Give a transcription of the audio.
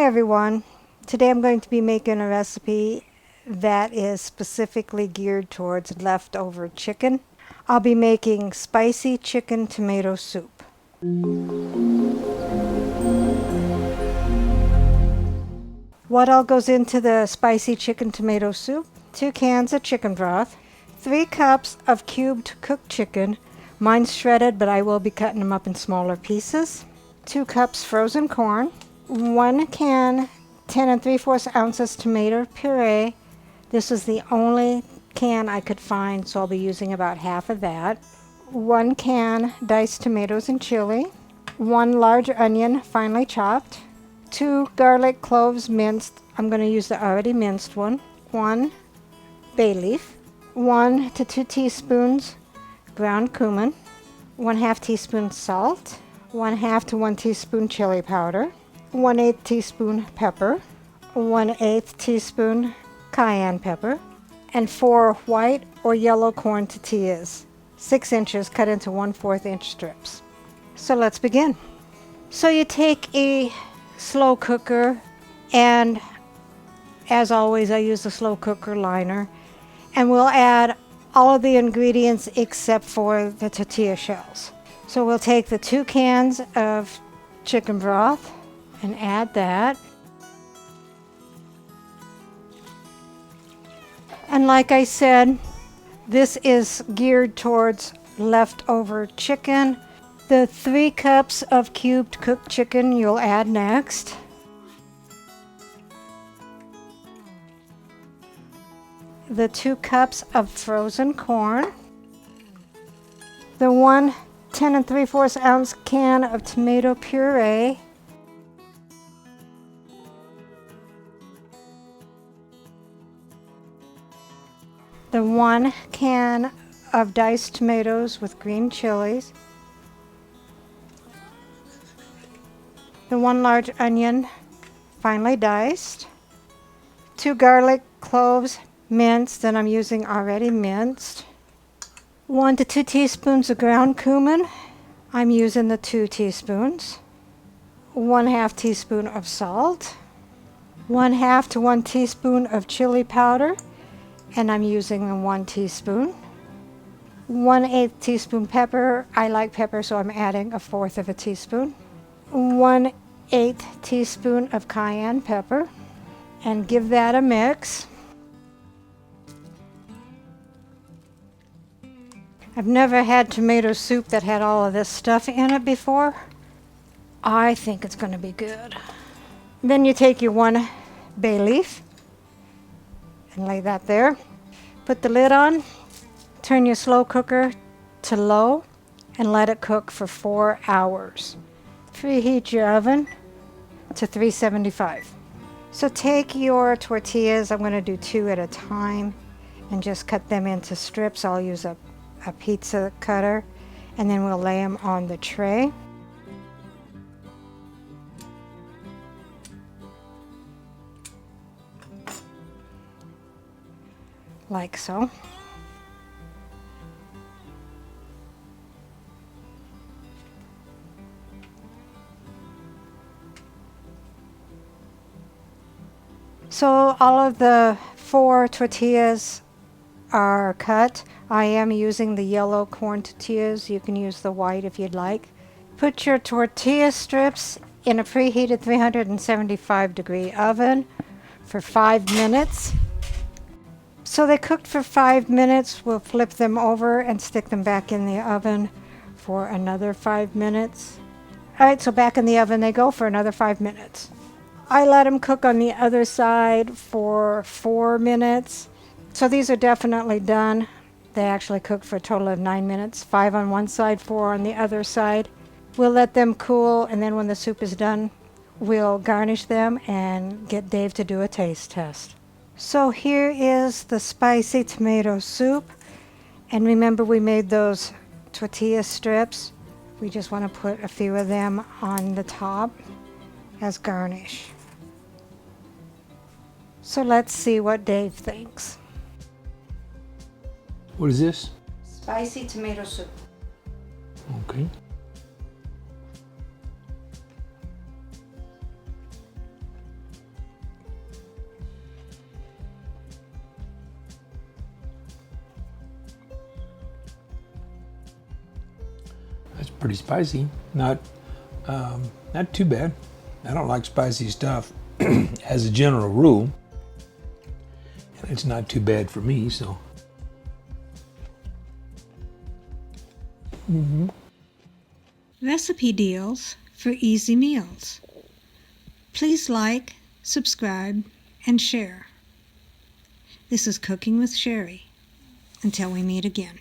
Hi everyone. Today I'm going to be making a recipe that is specifically geared towards leftover chicken. I'll be making spicy chicken tomato soup. What all goes into the spicy chicken tomato soup? 2 cans of chicken broth, 3 cups of cubed cooked chicken, mine's shredded but I will be cutting them up in smaller pieces, 2 cups frozen corn, 1 can 10 3/4 ounces tomato puree. This is the only can I could find, so I'll be using about half of that. 1 can diced tomatoes and chili, 1 large onion finely chopped, 2 garlic cloves minced. I'm going to use the already minced one. 1 bay leaf, 1 to 2 teaspoons ground cumin, 1/2 teaspoon salt, 1/2 to 1 teaspoon chili powder, 1/8 teaspoon pepper, 1/8 teaspoon cayenne pepper, and 4 white or yellow corn tortillas, 6 inches cut into 1/4 inch strips. So let's begin. So you take a slow cooker, and as always I use the slow cooker liner, and we'll add all of the ingredients except for the tortilla shells. So we'll take the 2 cans of chicken broth and add that. And like I said, this is geared towards leftover chicken. The 3 cups of cubed cooked chicken you'll add next. The 2 cups of frozen corn. The 1 10 3/4 ounce can of tomato puree. The 1 can of diced tomatoes with green chilies. The 1 large onion finely diced. 2 garlic cloves minced, and I'm using already minced. 1 to 2 teaspoons of ground cumin. I'm using the 2 teaspoons. 1/2 teaspoon of salt. 1/2 to 1 teaspoon of chili powder, and I'm using the 1 teaspoon. 1/8 teaspoon pepper. I like pepper, so I'm adding 1/4 of a teaspoon. 1/8 teaspoon of cayenne pepper, and give that a mix. I've never had tomato soup that had all of this stuff in it before. I think it's going to be good. Then you take your 1 bay leaf and lay that there. Put the lid on, turn your slow cooker to low, and let it cook for 4 hours. Preheat your oven to 375. So take your tortillas, I'm going to do 2 at a time, and just cut them into strips. I'll use a pizza cutter, and then we'll lay them on the tray. Like so. So all of the 4 tortillas are cut. I am using the yellow corn tortillas. You can use the white if you'd like. Put your tortilla strips in a preheated 375-degree oven for 5 minutes. So they cooked for 5 minutes. We'll flip them over and stick them back in the oven for another 5 minutes. All right, so back in the oven they go for another 5 minutes. I let them cook on the other side for 4 minutes. So these are definitely done. They actually cooked for a total of 9 minutes, 5 on one side, 4 on the other side. We'll let them cool, and then when the soup is done, we'll garnish them and get Dave to do a taste test. So here is the spicy tomato soup. And remember, we made those tortilla strips. We just want to put a few of them on the top as garnish. So let's see what Dave thinks. What is this? Spicy tomato soup. Okay. That's pretty spicy. Not too bad. I don't like spicy stuff as a general rule. And it's not too bad for me, so. Recipe deals for easy meals. Please like, subscribe, and share. This is Cooking with Sherry. Until we meet again.